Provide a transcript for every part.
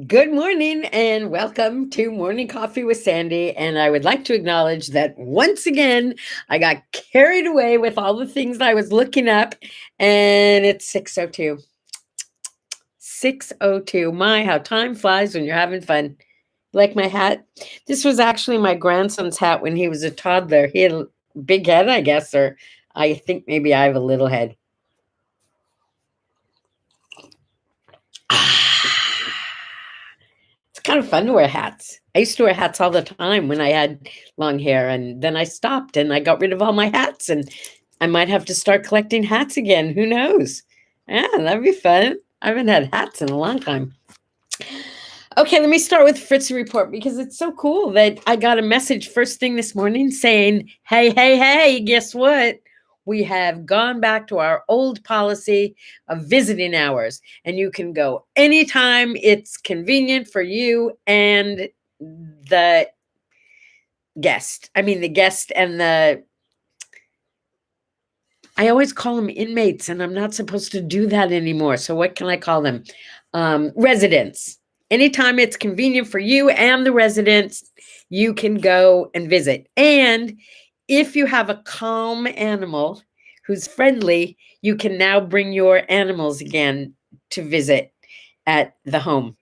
Good morning and welcome to Morning Coffee with Sandy. And I would like to acknowledge that once again, I got carried away with all the things I was looking up, and it's 6:02. 6:02. My, how time flies when you're having fun. Like my hat? This was actually my grandson's hat when he was a toddler. He had a big head, I guess, or I think maybe I have a little head. It's kind of fun to wear hats. I used to wear hats all the time when I had long hair, and then I stopped and I got rid of all my hats, and I might have to start collecting hats again. Who knows? Yeah, that'd be fun. I haven't had hats in a long time. Okay, let me start with Fritzy Report because it's so cool that I got a message first thing this morning saying, hey, guess what? We have gone back to our old policy of visiting hours, and you can go anytime it's convenient for you and the guest. I mean, the guest and I always call them inmates, and I'm not supposed to do that anymore. So, what can I call them? Residents. Anytime it's convenient for you and the residents, you can go and visit. And if you have a calm animal who's friendly, you can now bring your animals again to visit at the home.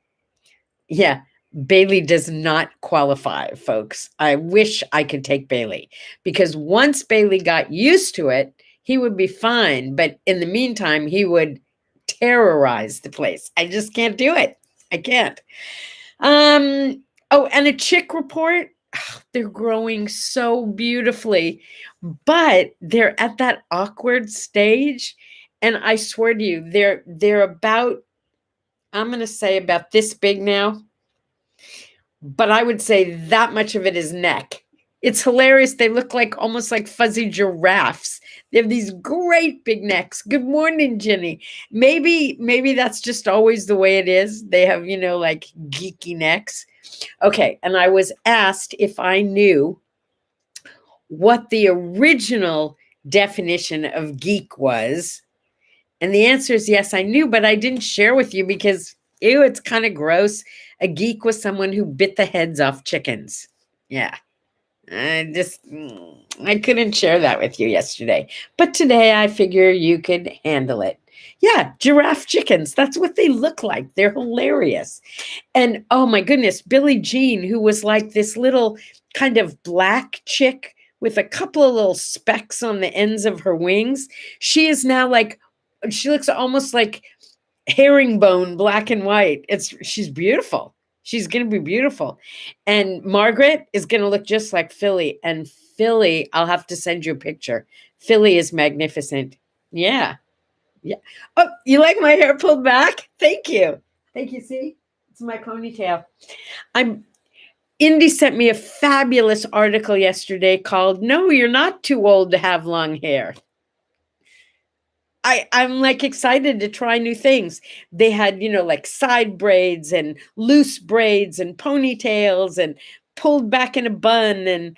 Yeah, Bailey does not qualify, folks. I wish I could take Bailey because once Bailey got used to it, he would be fine. But in the meantime, he would terrorize the place. I just can't do it. I can't. Oh, and a chick report. They're growing so beautifully, but they're at that awkward stage. And I swear to you, they're about, I'm gonna say about this big now, but I would say that much of it is neck. It's hilarious. They look like almost like fuzzy giraffes. They have these great big necks. Good morning, Jenny. Maybe that's just always the way it is. They have, like geeky necks. Okay, and I was asked if I knew what the original definition of geek was. And the answer is yes, I knew, but I didn't share with you because, ew, it's kind of gross. A geek was someone who bit the heads off chickens. Yeah. I couldn't share that with you yesterday. But today I figure you could handle it. Yeah, giraffe chickens. That's what they look like. They're hilarious. And oh my goodness, Billie Jean, who was like this little kind of black chick with a couple of little specks on the ends of her wings, she is now like, she looks almost like herringbone, black and white. She's beautiful. She's going to be beautiful. And Margaret is going to look just like Philly. And Philly, I'll have to send you a picture. Philly is magnificent. Yeah. Yeah. Oh, you like my hair pulled back? Thank you. Thank you. See, it's my ponytail. Indy sent me a fabulous article yesterday called "No, You're Not Too Old to Have Long Hair." I'm like excited to try new things. They had, like side braids and loose braids and ponytails and pulled back in a bun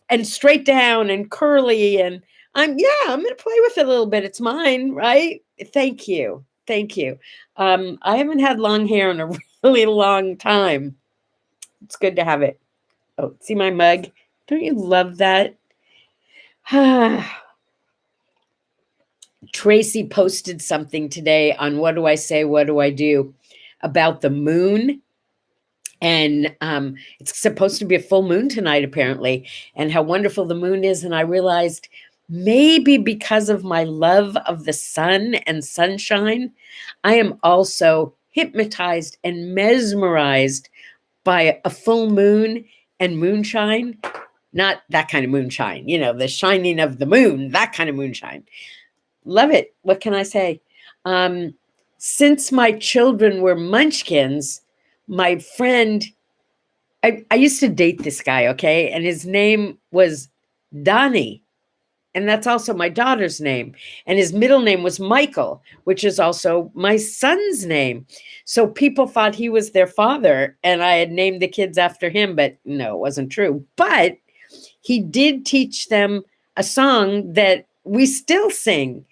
and straight down and curly. And I'm going to play with it a little bit. It's mine, right? Thank you. Thank you. I haven't had long hair in a really long time. It's good to have it. Oh, see my mug? Don't you love that? Tracy posted something today on What Do I Say, What Do I Do about the moon. And it's supposed to be a full moon tonight, apparently, and how wonderful the moon is. And I realized maybe because of my love of the sun and sunshine, I am also hypnotized and mesmerized by a full moon and moonshine. Not that kind of moonshine, the shining of the moon, that kind of moonshine. Love it. What can I say? Since my children were munchkins, my friend, I used to date this guy, okay? And his name was Donnie. And that's also my daughter's name. And his middle name was Michael, which is also my son's name. So people thought he was their father and I had named the kids after him, but no, it wasn't true. But he did teach them a song that we still sing.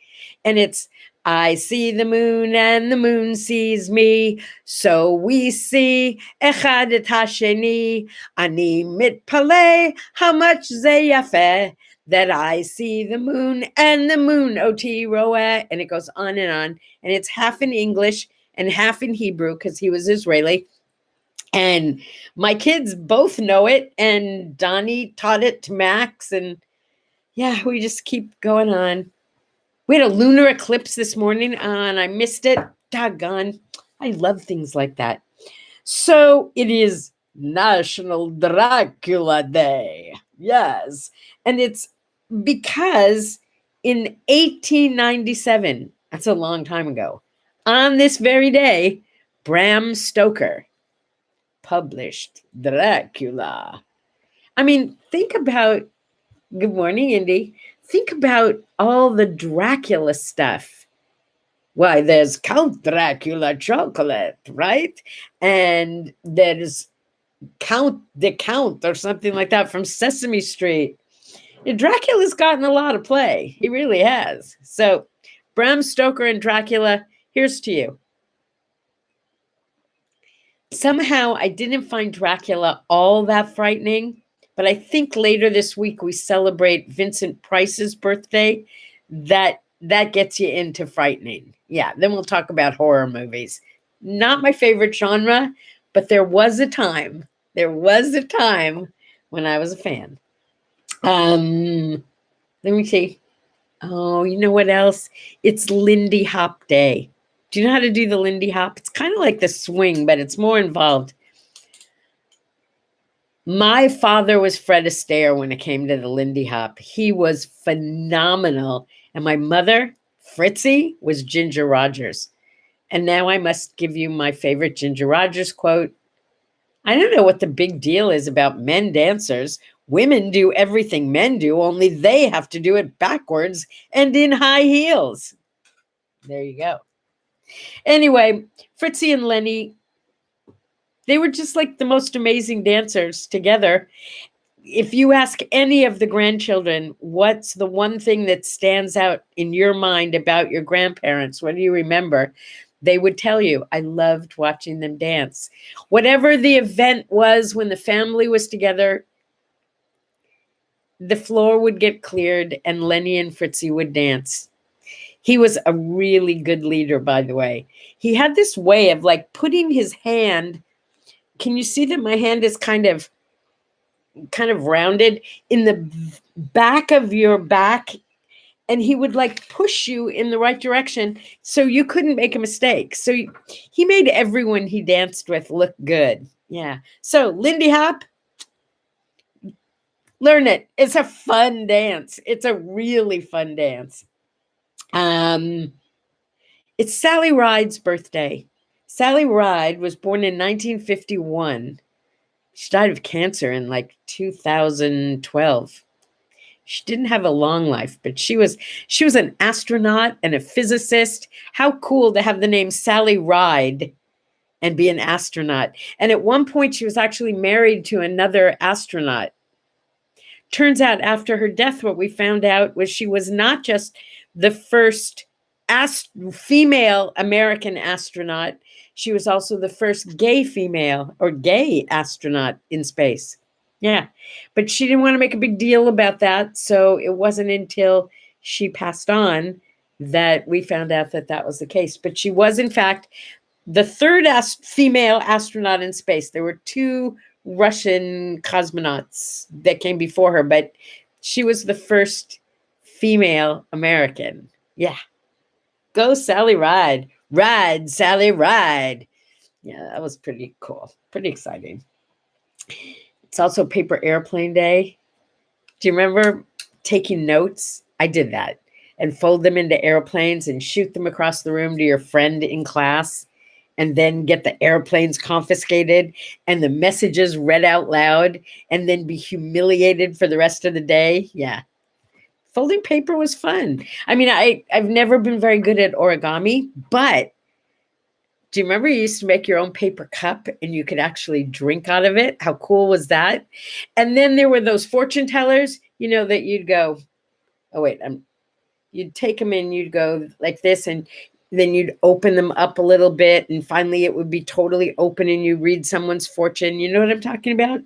And it's I see the moon and the moon sees me. So we see echad et hasheni. Ani mitpale, how much ze yafeh, that I see the moon and the moon oti roeh. And it goes on. And it's half in English and half in Hebrew because he was Israeli. And my kids both know it. And Donnie taught it to Max. And yeah, we just keep going on. We had a lunar eclipse this morning and I missed it. Doggone. I love things like that. So it is National Dracula Day. Yes. And it's because in 1897, that's a long time ago, on this very day, Bram Stoker published Dracula. I mean, think about, good morning, Indy. Think about all the Dracula stuff. Why, there's Count Dracula chocolate, right? And there's Count the Count or something like that from Sesame Street. Dracula's gotten a lot of play. He really has. So, Bram Stoker and Dracula, here's to you. Somehow I didn't find Dracula all that frightening, but I think later this week we celebrate Vincent Price's birthday. That gets you into frightening. Yeah, then we'll talk about horror movies. Not my favorite genre, but there was a time. There was a time when I was a fan. Let me see. Oh, you know what else? It's Lindy Hop Day. Do you know how to do the Lindy Hop? It's kind of like the swing, but it's more involved. My father was Fred Astaire when it came to the Lindy Hop. He was phenomenal. And my mother, Fritzy, was Ginger Rogers. And now I must give you my favorite Ginger Rogers quote. I don't know what the big deal is about men dancers. Women do everything men do, only they have to do it backwards and in high heels. There you go. Anyway, Fritzy and Lenny, they were just like the most amazing dancers together. If you ask any of the grandchildren, what's the one thing that stands out in your mind about your grandparents? What do you remember? They would tell you, I loved watching them dance. Whatever the event was when the family was together, the floor would get cleared and Lenny and Fritzy would dance. He was a really good leader, by the way. He had this way of like putting his hand. Can you see that my hand is kind of rounded in the back of your back? And he would like push you in the right direction so you couldn't make a mistake. So he made everyone he danced with look good. Yeah. So Lindy Hop, learn it. It's a fun dance. It's a really fun dance. It's Sally Ride's birthday. Sally Ride was born in 1951. She died of cancer in like 2012. She didn't have a long life, but she was an astronaut and a physicist. How cool to have the name Sally Ride and be an astronaut. And at one point, she was actually married to another astronaut. Turns out after her death, what we found out was she was not just the first female American astronaut, she was also the first gay female or gay astronaut in space. Yeah, but she didn't want to make a big deal about that. So it wasn't until she passed on that we found out that that was the case. But she was, in fact, the third female astronaut in space. There were two Russian cosmonauts that came before her, but she was the first female American. Yeah. Go Sally Ride. Ride, Sally, ride. Yeah, that was pretty cool. Pretty exciting. It's also Paper Airplane Day. Do you remember taking notes? I did that. And fold them into airplanes and shoot them across the room to your friend in class. And then get the airplanes confiscated and the messages read out loud and then be humiliated for the rest of the day. Yeah. Folding paper was fun. I mean, I've never been very good at origami, but do you remember you used to make your own paper cup and you could actually drink out of it? How cool was that? And then there were those fortune tellers, that you'd go, oh, wait, You'd take them and you'd go like this, and then you'd open them up a little bit, and finally it would be totally open and you read someone's fortune. You know what I'm talking about?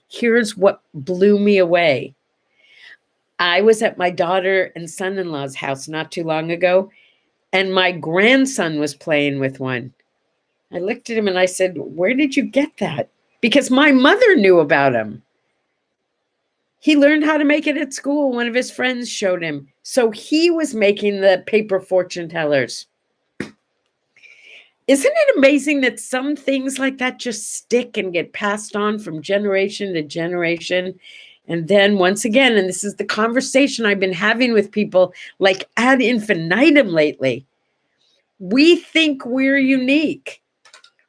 Here's what blew me away. I was at my daughter and son-in-law's house not too long ago, and my grandson was playing with one. I looked at him and I said, "Where did you get that?" Because my mother knew about him. He learned how to make it at school. One of his friends showed him. So he was making the paper fortune tellers. Isn't it amazing that some things like that just stick and get passed on from generation to generation? And then once again, and this is the conversation I've been having with people like ad infinitum lately, we think we're unique.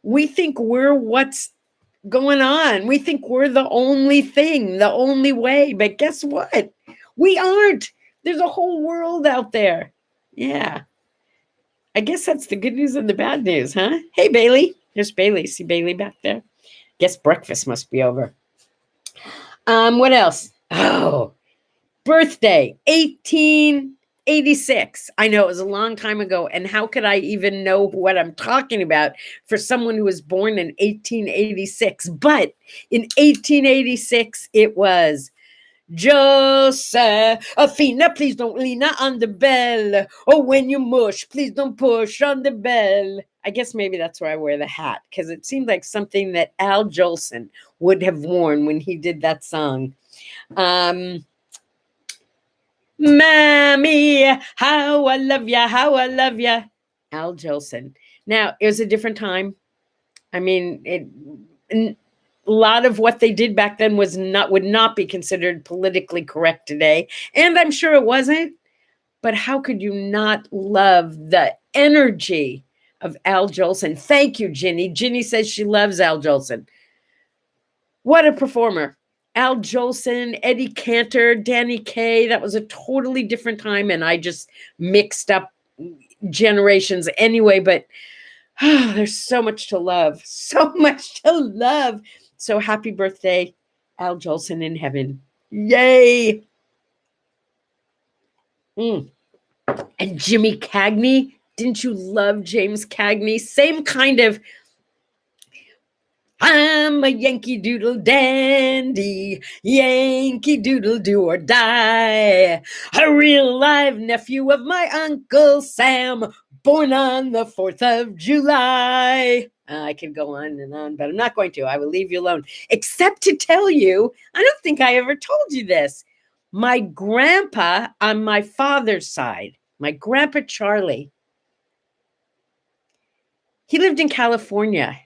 We think we're what's going on. We think we're the only thing, the only way. But guess what? We aren't. There's a whole world out there. Yeah. I guess that's the good news and the bad news, huh? Hey, Bailey. There's Bailey. See Bailey back there? Guess breakfast must be over. What else? Oh, birthday, 1886. I know it was a long time ago. And how could I even know what I'm talking about for someone who was born in 1886? But in 1886, it was Josephina, please don't lean on the bell. Oh, when you mush, please don't push on the bell. I guess maybe that's why I wear the hat, because it seemed like something that Al Jolson would have worn when he did that song. Mammy, how I love ya, how I love ya. Al Jolson. Now, it was a different time. I mean, a lot of what they did back then would not be considered politically correct today. And I'm sure it wasn't. But how could you not love the energy of Al Jolson? Thank you, Ginny. Ginny says she loves Al Jolson. What a performer. Al Jolson, Eddie Cantor, Danny Kaye. That was a totally different time, and I just mixed up generations anyway, but there's so much to love. So much to love. So happy birthday, Al Jolson in heaven. Yay. And Jimmy Cagney. Didn't you love James Cagney? Same kind of, I'm a Yankee Doodle dandy, Yankee Doodle do or die. A real live nephew of my Uncle Sam, born on the 4th of July. I could go on, but I'm not going to. I will leave you alone. Except to tell you, I don't think I ever told you this. My grandpa on my father's side, my grandpa Charlie, he lived in California.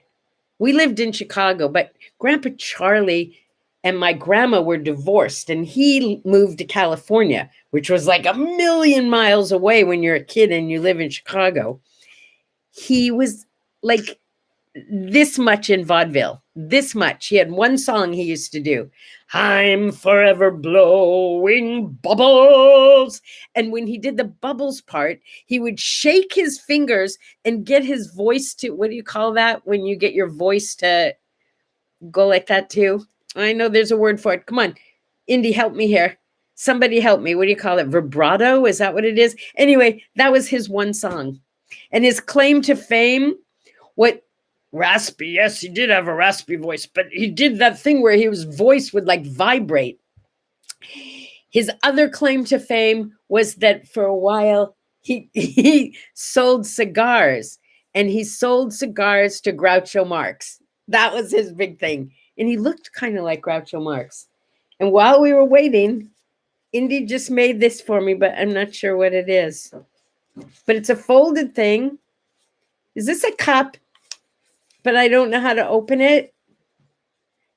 We lived in Chicago, but Grandpa Charlie and my grandma were divorced, and he moved to California, which was like 1,000,000 miles away when you're a kid and you live in Chicago. He was like this much in vaudeville, this much. He had one song he used to do. I'm forever blowing bubbles. And when he did the bubbles part, he would shake his fingers and get his voice to, what do you call that? When you get your voice to go like that too? I know there's a word for it. Come on, Indy, help me here. Somebody help me. What do you call it? Vibrato? Is that what it is? Anyway, that was his one song. And his claim to fame, what raspy, yes, he did have a raspy voice, but he did that thing where his voice would like vibrate. His other claim to fame was that for a while he sold cigars, and he sold cigars to Groucho Marx. That was his big thing. And he looked kind of like Groucho Marx. And while we were waiting, Indy just made this for me, but I'm not sure what it is. But it's a folded thing. Is this a cup? But I don't know how to open it.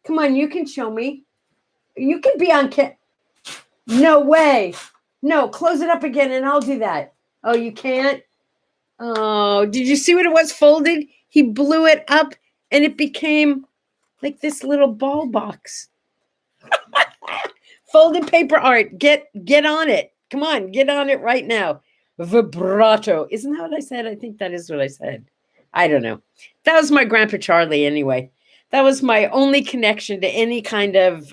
Come on, you can show me. You can be on No way. No, close it up again and I'll do that. Oh, you can't? Oh, did you see what it was folded? He blew it up and it became like this little ball box. Folded paper art. Get on it. Come on, get on it right now. Vibrato. Isn't that what I said? I think that is what I said. I don't know. That was my Grandpa Charlie anyway. That was my only connection to any kind of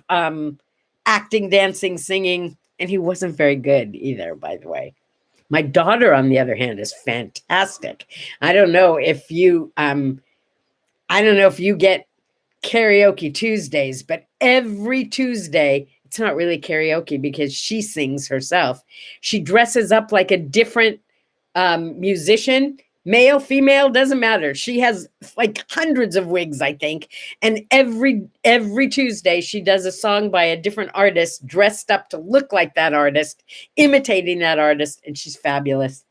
acting, dancing, singing. And he wasn't very good either, by the way. My daughter, on the other hand, is fantastic. I don't know if you get karaoke Tuesdays, but every Tuesday, it's not really karaoke because she sings herself. She dresses up like a different musician, male, female, doesn't matter. She has like hundreds of wigs, I think. And every Tuesday she does a song by a different artist dressed up to look like that artist, imitating that artist, and she's fabulous.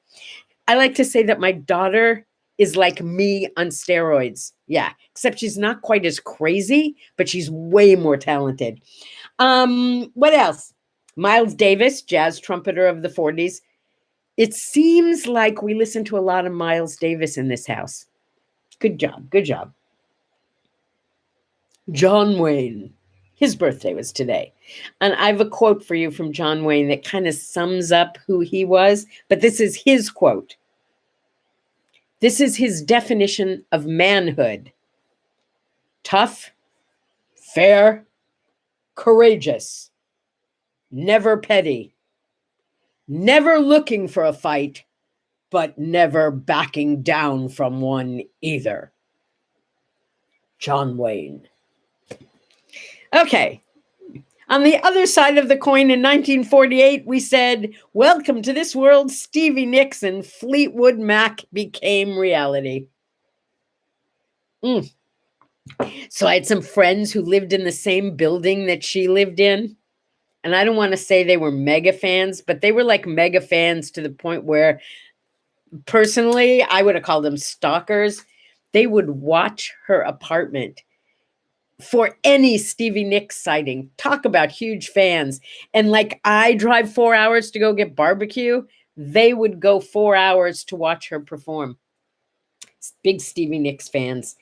I like to say that my daughter is like me on steroids. Yeah, except she's not quite as crazy, but she's way more talented. What else? Miles Davis, jazz trumpeter of the 40s. It seems like we listen to a lot of Miles Davis in this house. Good job. Good job. John Wayne. His birthday was today. And I have a quote for you from John Wayne that kind of sums up who he was, but this is his quote. This is his definition of manhood. Tough, fair, courageous, never petty, never looking for a fight, but never backing down from one either. John Wayne. Okay. On the other side of the coin in 1948, we said, welcome to this world, Stevie Nicks and Fleetwood Mac became reality. So I had some friends who lived in the same building that she lived in. And I don't want to say they were mega fans, but they were like mega fans to the point where, personally, I would have called them stalkers. They would watch her apartment for any Stevie Nicks sighting. Talk about huge fans. And like I drive 4 hours to go get barbecue, they would go 4 hours to watch her perform. Big Stevie Nicks fans.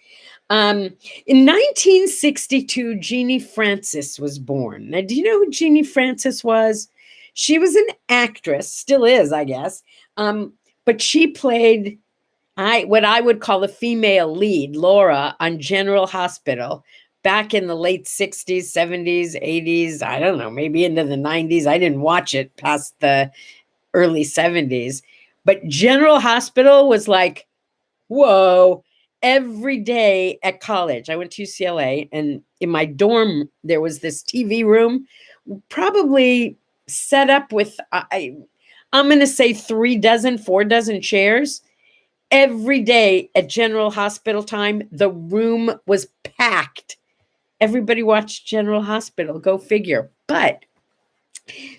In 1962, Jeannie Francis was born. Now, do you know who Jeannie Francis was? She was an actress, still is, I guess. But she played what I would call a female lead, Laura, on General Hospital back in the late 60s, 70s, 80s. I don't know, maybe into the 90s. I didn't watch it past the early 70s. But General Hospital was like, whoa. Every day at college, I went to UCLA, and in my dorm, there was this TV room, probably set up with, I'm going to say 4 dozen chairs. Every day at General Hospital time, the room was packed. Everybody watched General Hospital, go figure. But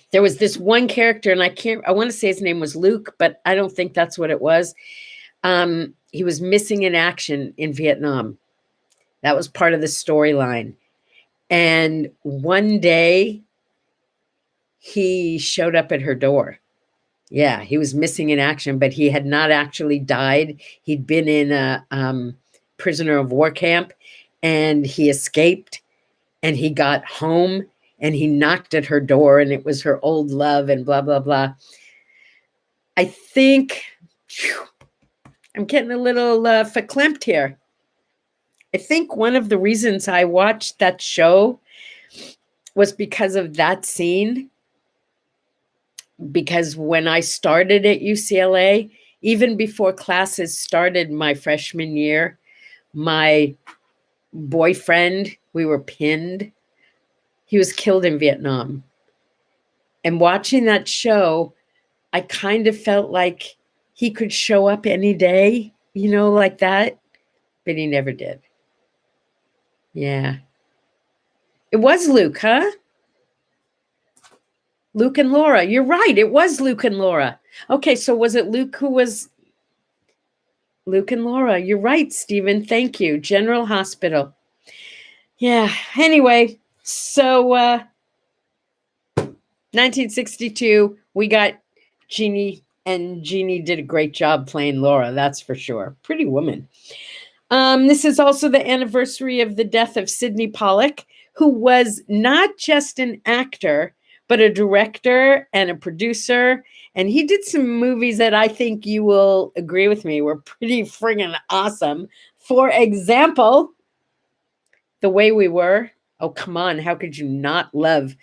there was this one character, and I want to say his name was Luke, but I don't think that's what it was. He was missing in action in Vietnam. That was part of the storyline. And one day he showed up at her door. Yeah, he was missing in action, but he had not actually died. He'd been in a prisoner of war camp, and he escaped, and he got home, and he knocked at her door, and it was her old love, and blah, blah, blah. I think... I'm getting a little verklempt here. I think one of the reasons I watched that show was because of that scene. Because when I started at UCLA, even before classes started my freshman year, my boyfriend, we were pinned. He was killed in Vietnam. And watching that show, I kind of felt like he could show up any day, like that, but he never did. Yeah. It was Luke, huh? Luke and Laura. You're right. It was Luke and Laura. Okay, so was it Luke who was... Luke and Laura. You're right, Stephen. Thank you. General Hospital. Yeah. Anyway, so 1962, we got Jeannie. And Jeannie did a great job playing Laura, that's for sure. Pretty woman. This is also the anniversary of the death of Sidney Pollack, who was not just an actor, but a director and a producer. And he did some movies that I think you will agree with me were pretty friggin' awesome. For example, The Way We Were. Oh, come on. How could you not love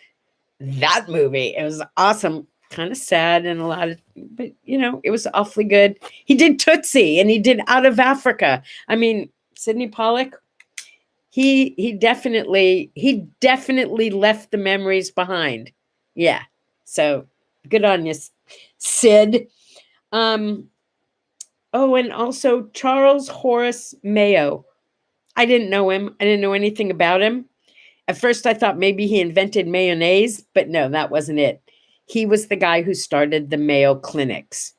that movie? It was awesome. kind of sad and a lot of, but it was awfully good. He did Tootsie and he did Out of Africa. I mean, Sidney Pollack, he definitely left the memories behind. Yeah. So good on you, Sid. Oh, and also Charles Horace Mayo. I didn't know him. I didn't know anything about him. At first, I thought maybe he invented mayonnaise, but no, that wasn't it. He was the guy who started the Mayo Clinics.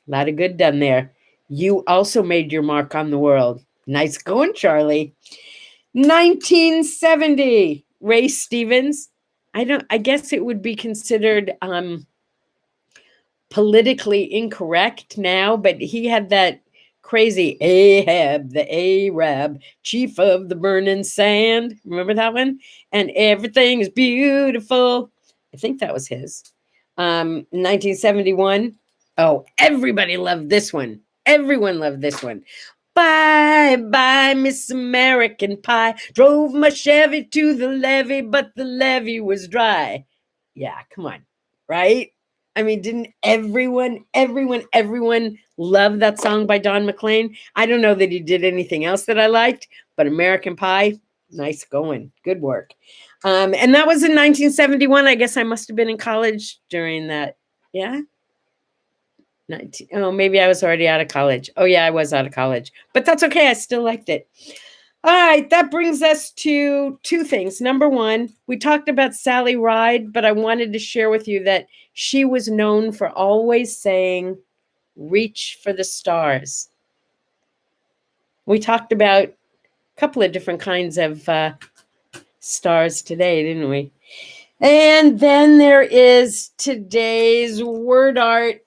A lot of good done there. You also made your mark on the world. Nice going, Charlie. 1970, Ray Stevens. I guess it would be considered politically incorrect now, but he had that crazy Ahab, the Arab, chief of the burning sand. Remember that one? And everything is beautiful. I think that was his. 1971. Oh, everybody loved this one. Everyone loved this one. Bye, bye, Miss American Pie. Drove my Chevy to the levee, but the levee was dry. Yeah, come on, right? I mean, didn't everyone love that song by Don McLean? I don't know that he did anything else that I liked, but American Pie, nice going. Good work. And that was in 1971. I guess I must have been in college during that. Yeah. Maybe I was already out of college. Oh, yeah, I was out of college. But that's okay. I still liked it. All right, that brings us to two things. Number one, we talked about Sally Ride, but I wanted to share with you that she was known for always saying, reach for the stars. We talked about a couple of different kinds of stars today, didn't we? And then there is today's word art.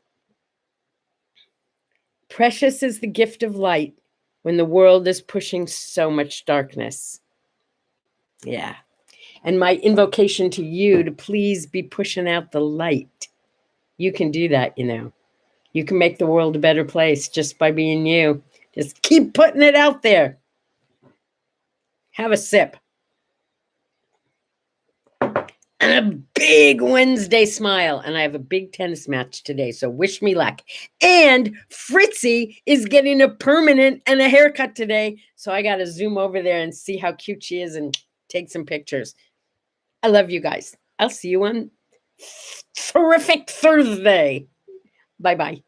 Precious is the gift of light when the world is pushing so much darkness. Yeah. And my invocation to you to please be pushing out the light. You can do that, You can make the world a better place just by being you. Just keep putting it out there. Have a sip. And a big Wednesday smile. And I have a big tennis match today, so wish me luck. And Fritzy is getting a permanent and a haircut today, so I got to zoom over there and see how cute she is and take some pictures. I love you guys. I'll see you on terrific Thursday. Bye-bye.